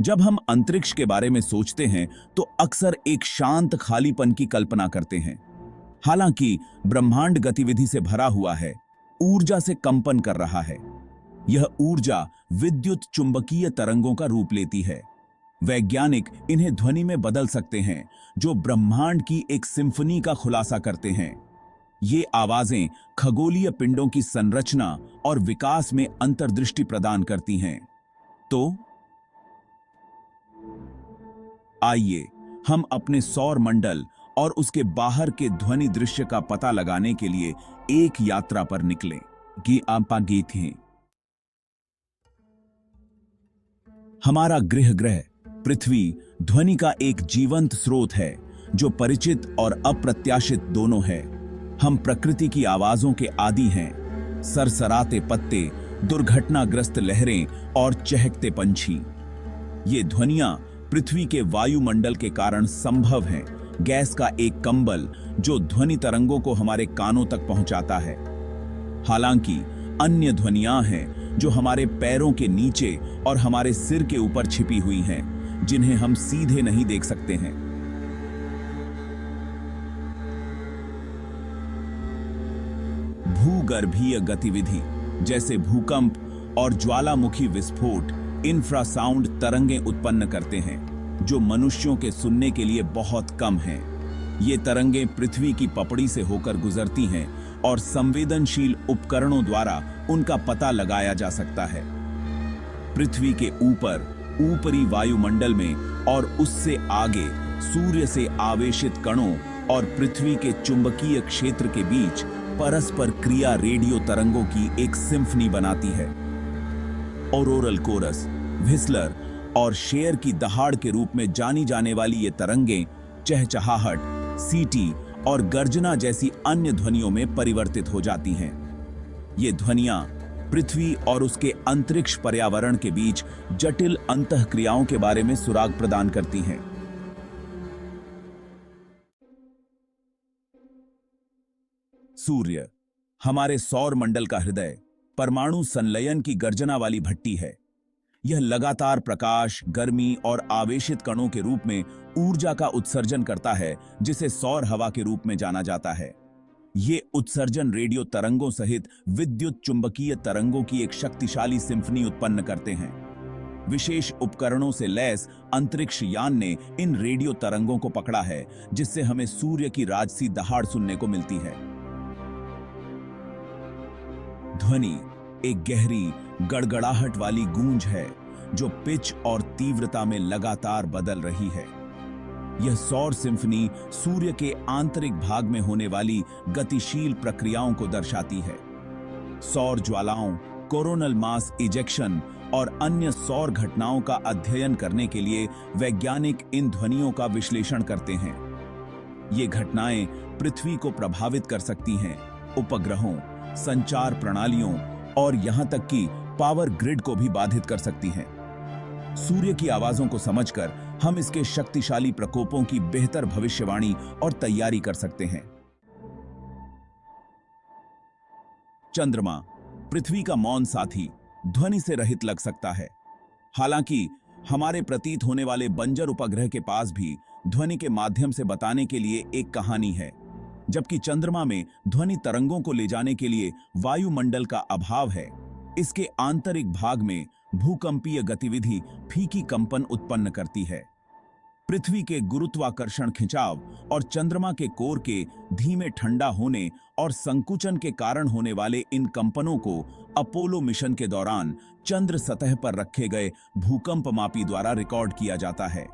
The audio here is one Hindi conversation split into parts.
जब हम अंतरिक्ष के बारे में सोचते हैं तो अक्सर एक शांत खालीपन की कल्पना करते हैं। हालांकि ब्रह्मांड गतिविधि से भरा हुआ है, ऊर्जा से कंपन कर रहा है। यह ऊर्जा विद्युत चुंबकीय तरंगों का रूप लेती है। वैज्ञानिक इन्हें ध्वनि में बदल सकते हैं, जो ब्रह्मांड की एक सिम्फनी का खुलासा करते हैं। ये आवाजें खगोलीय पिंडों की संरचना और विकास में अंतर्दृष्टि प्रदान करती हैं। तो आइए हम अपने सौर मंडल और उसके बाहर के ध्वनि दृश्य का पता लगाने के लिए एक यात्रा पर निकलें। कि आपा गीत हैं। हमारा ग्रह पृथ्वी ध्वनि का एक जीवंत स्रोत है, जो परिचित और अप्रत्याशित दोनों है। हम प्रकृति की आवाजों के आदी हैं, सरसराते पत्ते, दुर्घटनाग्रस्त लहरें और चहकते पंछी। ये ध्वनियां पृथ्वी के वायुमंडल के कारण संभव हैं, गैस का एक कंबल जो ध्वनि तरंगों को हमारे कानों तक पहुंचाता है। हालांकि अन्य ध्वनियां हैं जो हमारे पैरों के नीचे और हमारे सिर के ऊपर छिपी हुई हैं, जिन्हें हम सीधे नहीं देख सकते हैं। भूगर्भीय गतिविधि जैसे भूकंप और ज्वालामुखी विस्फोट इंफ्रासाउंड तरंगें उत्पन्न करते हैं, जो मनुष्यों के सुनने के लिए बहुत कम हैं। ये तरंगें पृथ्वी की पपड़ी से होकर गुजरती हैं और संवेदनशील उपकरणों द्वारा उनका पता लगाया जा सकता है। पृथ्वी के ऊपर ऊपरी वायुमंडल में और उससे आगे सूर्य से आवेशित कणों और पृथ्वी के चुंबकीय क्षेत्र के बीच परस्पर क्रिया रेडियो तरंगों की एक सिम्फनी बनाती है। ऑरोरल कोरस, व्हिस्लर और शेर की दहाड़ के रूप में जानी जाने वाली ये तरंगें चहचहाहट, सीटी और गर्जना जैसी अन्य ध्वनियों में परिवर्तित हो जाती हैं। ये ध्वनियां पृथ्वी और उसके अंतरिक्ष पर्यावरण के बीच जटिल अंतःक्रियाओं के बारे में सुराग प्रदान करती हैं। सूर्य हमारे सौर मंडल का हृदय परमाणु संलयन की गर्जना वाली भट्टी है। यह लगातार प्रकाश, गर्मी और आवेशित कणों के रूप में ऊर्जा का उत्सर्जन करता है, जिसे सौर हवा के रूप में जाना जाता है। ये उत्सर्जन रेडियो तरंगों सहित विद्युत चुंबकीय तरंगों की एक शक्तिशाली सिम्फनी उत्पन्न करते हैं। विशेष उपकरणों से लैस अंतरिक्ष यान ने इन रेडियो तरंगों को पकड़ा है, जिससे हमें सूर्य की राजसी दहाड़ सुनने को मिलती है। ध्वनि एक गहरी गड़गड़ाहट वाली गूंज है, जो पिच और तीव्रता में लगातार बदल रही है। यह सौर सिम्फनी सूर्य के आंतरिक भाग में होने वाली गतिशील प्रक्रियाओं को दर्शाती है। सौर ज्वालाओं, कोरोनल मास इजेक्शन और अन्य सौर घटनाओं का अध्ययन करने के लिए वैज्ञानिक इन ध्वनियों का विश्लेषण करते हैं। ये घटनाएं पृथ्वी को प्रभावित कर सकती हैं, उपग्रहों, संचार प्रणालियों और यहां तक कि पावर ग्रिड को भी बाधित कर सकती हैं। सूर्य की आवाजों को समझकर हम इसके शक्तिशाली प्रकोपों की बेहतर भविष्यवाणी और तैयारी कर सकते हैं। चंद्रमा पृथ्वी का मौन साथी ध्वनि से रहित लग सकता है। हालांकि हमारे प्रतीत होने वाले बंजर उपग्रह के पास भी ध्वनि के माध्यम से बताने के लिए एक कहानी है। जबकि चंद्रमा में ध्वनि तरंगों को ले जाने के लिए वायुमंडल का अभाव है, इसके आंतरिक भाग में भूकंपीय गतिविधि फीकी कंपन उत्पन्न करती है। पृथ्वी के गुरुत्वाकर्षण खिंचाव और चंद्रमा के कोर के धीमे ठंडा होने और संकुचन के कारण होने वाले इन कंपनों को अपोलो मिशन के दौरान चंद्र सतह पर रखे गए भूकंपमापी द्वारा रिकॉर्ड किया जाता है।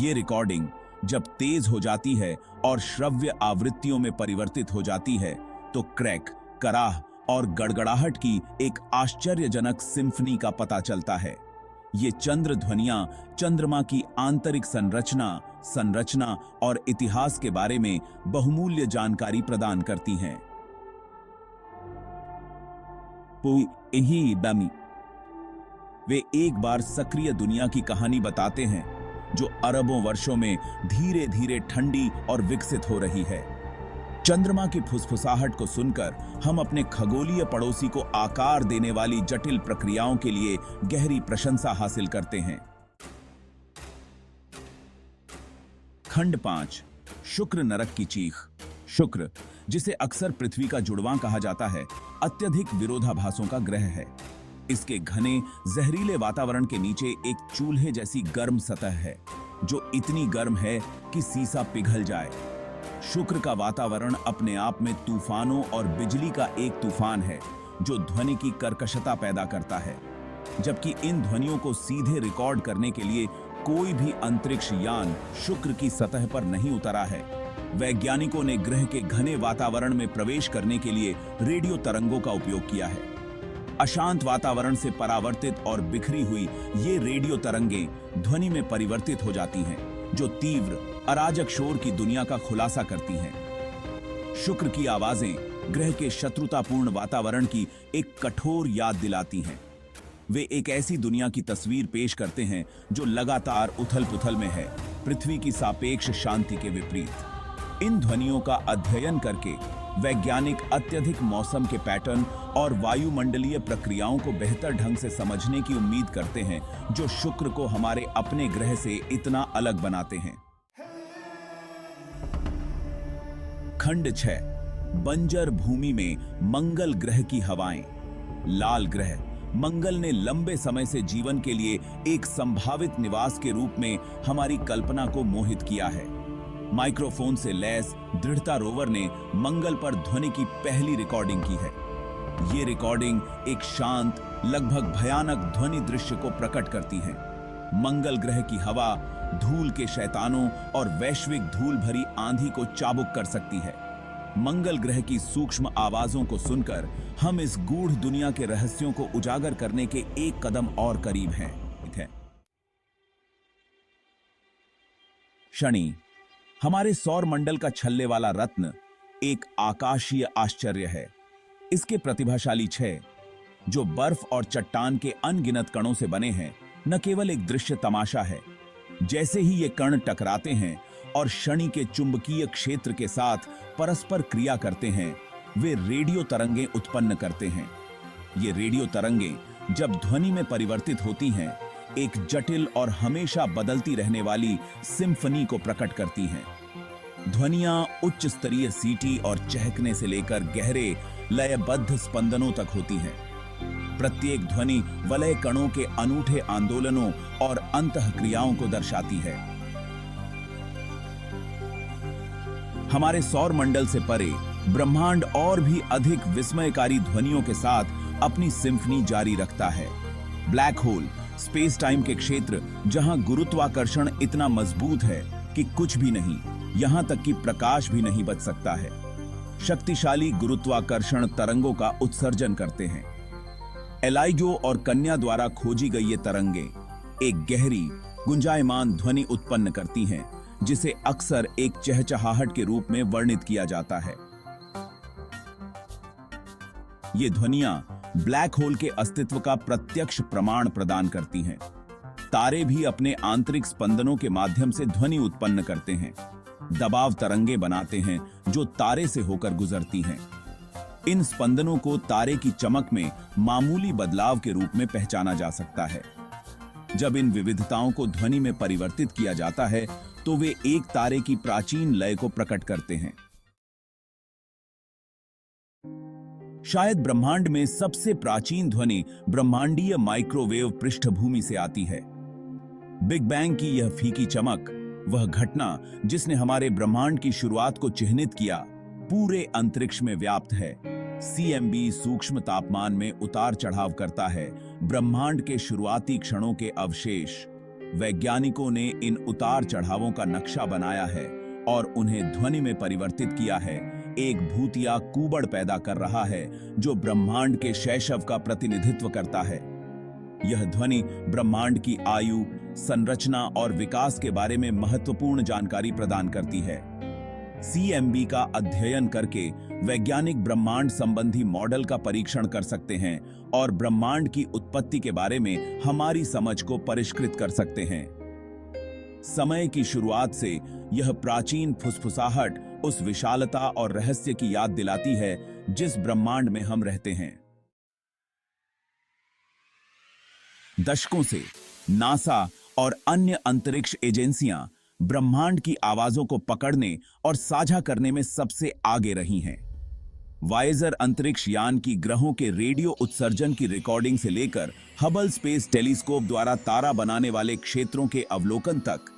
ये रिकॉर्डिंग जब तेज हो जाती है और श्रव्य आवृत्तियों में परिवर्तित हो जाती है, तो क्रैक, कराह और गड़गड़ाहट की एक आश्चर्यजनक सिम्फनी का पता चलता है। ये चंद्र ध्वनियां चंद्रमा की आंतरिक संरचना और इतिहास के बारे में बहुमूल्य जानकारी प्रदान करती हैं। वे एक बार सक्रिय दुनिया की कहानी बताते हैं, जो अरबों वर्षों में धीरे धीरे ठंडी और विकसित हो रही है। चंद्रमा की फुसफुसाहट को सुनकर हम अपने खगोलीय पड़ोसी को आकार देने वाली जटिल प्रक्रियाओं के लिए गहरी प्रशंसा हासिल करते हैं। खंड 5 शुक्र नरक की चीख। शुक्र, जिसे अक्सर पृथ्वी का जुड़वां कहा जाता है, अत्यधिक विरोधाभासों का ग्रह है। इसके घने जहरीले वातावरण के नीचे एक चूल्हे जैसी गर्म सतह है, जो इतनी गर्म है कि सीसा पिघल जाए। शुक्र का वातावरण अपने आप में तूफानों और बिजली का एक तूफान है, जो ध्वनि की कर्कशता पैदा करता है। जबकि इन ध्वनियों को सीधे रिकॉर्ड करने के लिए कोई भी अंतरिक्ष यान शुक्र की सतह पर नहीं उतरा है। वैज्ञानिकों ने ग्रह के घने वातावरण में प्रवेश करने के लिए रेडियो तरंगों का उपयोग किया है। अशांत वातावरण से परावर्तित और बिखरी हुई ये रेडियो तरंगें ध्वनि में परिवर्तित हो जाती हैं, जो तीव्र अराजक शोर की दुनिया का खुलासा करती हैं। शुक्र की आवाजें ग्रह के शत्रुतापूर्ण वातावरण की एक कठोर याद दिलाती हैं। वे एक ऐसी दुनिया की तस्वीर पेश करते हैं जो लगातार उथल-पुथल में है, पृथ्वी की सापेक्ष शांति के विपरीत। इन ध्वनियों का अध्ययन करके वैज्ञानिक अत्यधिक मौसम के पैटर्न और वायुमंडलीय प्रक्रियाओं को बेहतर ढंग से समझने की उम्मीद करते हैं, जो शुक्र को हमारे अपने ग्रह से इतना अलग बनाते हैं। खंड 6 बंजर भूमि में मंगल ग्रह की हवाएं। लाल ग्रह मंगल ने लंबे समय से जीवन के लिए एक संभावित निवास के रूप में हमारी कल्पना को मोहित किया है। माइक्रोफोन से लैस दृढ़ता रोवर ने मंगल पर ध्वनि की पहली रिकॉर्डिंग की है। ये रिकॉर्डिंग एक शांत, लगभग भयानक ध्वनि दृश्य को प्रकट करती है। मंगल ग्रह की हवा धूल के शैतानों और वैश्विक धूल भरी आंधी को चाबुक कर सकती है। मंगल ग्रह की सूक्ष्म आवाजों को सुनकर हम इस गूढ़ दुनिया के रहस्यों को उजागर करने के एक कदम और करीब हैं। शनि, हमारे सौर मंडल का छल्ले वाला रत्न, एक आकाशीय आश्चर्य है। इसके प्रतिभाशाली छह, जो बर्फ और चट्टान के अनगिनत कणों से बने हैं, न केवल एक दृश्य तमाशा है। जैसे ही ये कण टकराते हैं और शनि के चुंबकीय क्षेत्र के साथ परस्पर क्रिया करते हैं, वे रेडियो तरंगें उत्पन्न करते हैं। ये रेडियो तरंगें जब ध्वनि में परिवर्तित होती हैं, एक जटिल और हमेशा बदलती रहने वाली सिम्फनी को प्रकट करती हैं। ध्वनियां उच्च स्तरीय सीटी और चहकने से लेकर गहरे लयबद्ध स्पंदनों तक होती हैं। प्रत्येक ध्वनि वलय कणों के अनूठे आंदोलनों और अंतःक्रियाओं को दर्शाती है। हमारे सौर मंडल से परे ब्रह्मांड और भी अधिक विस्मयकारी ध्वनियों के साथ अपनी सिम्फनी जारी रखता है। ब्लैक होल, स्पेस टाइम के क्षेत्र जहां गुरुत्वाकर्षण इतना मजबूत है कि कुछ भी नहीं, यहां तक कि प्रकाश भी नहीं बच सकता है, शक्तिशाली गुरुत्वाकर्षण तरंगों का उत्सर्जन करते हैं। एलाइजो और कन्या द्वारा खोजी गई ये तरंगें एक गहरी, गुंजायमान ध्वनि उत्पन्न करती हैं, जिसे अक्सर एक चहचहाहट के रूप में वर्णित किया जाता है। ये ध्वनियां ब्लैक होल के अस्तित्व का प्रत्यक्ष प्रमाण प्रदान करती हैं। तारे भी अपने आंतरिक स्पंदनों के माध्यम से ध्वनि उत्पन्न करते हैं, दबाव तरंगे बनाते हैं जो तारे से होकर गुजरती हैं। इन स्पंदनों को तारे की चमक में मामूली बदलाव के रूप में पहचाना जा सकता है। जब इन विविधताओं को ध्वनि में परिवर्तित किया जाता है, तो वे एक तारे की प्राचीन लय को प्रकट करते हैं। शायद ब्रह्मांड में सबसे प्राचीन ध्वनि ब्रह्मांडीय माइक्रोवेव पृष्ठभूमि से आती है। बिग बैंग की यह फीकी चमक, वह घटना जिसने हमारे ब्रह्मांड की शुरुआत को चिह्नित किया, पूरे अंतरिक्ष में व्याप्त है। CMB सूक्ष्म तापमान में उतार चढ़ाव करता है, ब्रह्मांड के शुरुआती क्षणों के अवशेष। वैज्ञानिकों ने इन उतार चढ़ावों का नक्शा बनाया है और उन्हें ध्वनि में परिवर्तित किया है। एक भूतिया कूबड़ पैदा कर रहा है जो ब्रह्मांड के शैशव का प्रतिनिधित्व करता है। यह ध्वनि ब्रह्मांड की आयु, संरचना और विकास के बारे में महत्वपूर्ण जानकारी प्रदान करती है। CMB का अध्ययन करके वैज्ञानिक ब्रह्मांड संबंधी मॉडल का परीक्षण कर सकते हैं और ब्रह्मांड की उत्पत्ति के बारे में हमारी समझ को परिष्कृत कर सकते हैं। समय की शुरुआत से यह प्राचीन फुसफुसाहट उस विशालता और रहस्य की याद दिलाती है जिस ब्रह्मांड में हम रहते हैं। दशकों से नासा और अन्य अंतरिक्ष एजेंसियां ब्रह्मांड की आवाजों को पकड़ने और साझा करने में सबसे आगे रही हैं। वायेजर अंतरिक्ष यान की ग्रहों के रेडियो उत्सर्जन की रिकॉर्डिंग से लेकर हबल स्पेस टेलीस्कोप द्वारा तारा बनाने वाले क्षेत्रों के अवलोकन तक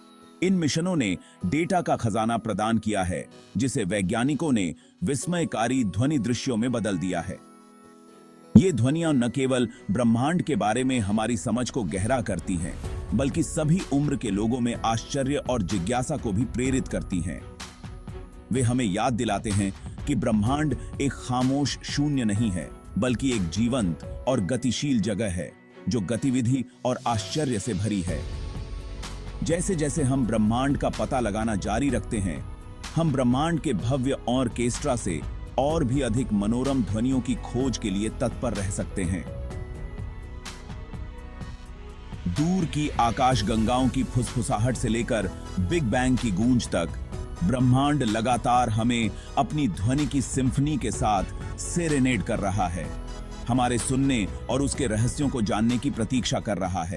इन मिशनों ने डेटा का खजाना प्रदान किया है, जिसे वैज्ञानिकों ने विस्मयकारी ध्वनि दृश्यों में बदल दिया है। ये ध्वनियां न केवल ब्रह्मांड के बारे में हमारी समझ को गहरा करती हैं, बल्कि सभी उम्र के लोगों में आश्चर्य और जिज्ञासा को भी प्रेरित करती हैं। वे हमें याद दिलाते हैं कि ब्रह्मांड एक खामोश शून्य नहीं है, बल्कि एक जीवंत और गतिशील जगह है, जो गतिविधि और आश्चर्य से भरी है। जैसे जैसे हम ब्रह्मांड का पता लगाना जारी रखते हैं, हम ब्रह्मांड के भव्य ऑर्केस्ट्रा से और भी अधिक मनोरम ध्वनियों की खोज के लिए तत्पर रह सकते हैं। दूर की आकाशगंगाओं की फुसफुसाहट से लेकर बिग बैंग की गूंज तक ब्रह्मांड लगातार हमें अपनी ध्वनि की सिम्फनी के साथ सेरेनेड कर रहा है, हमारे सुनने और उसके रहस्यों को जानने की प्रतीक्षा कर रहा है।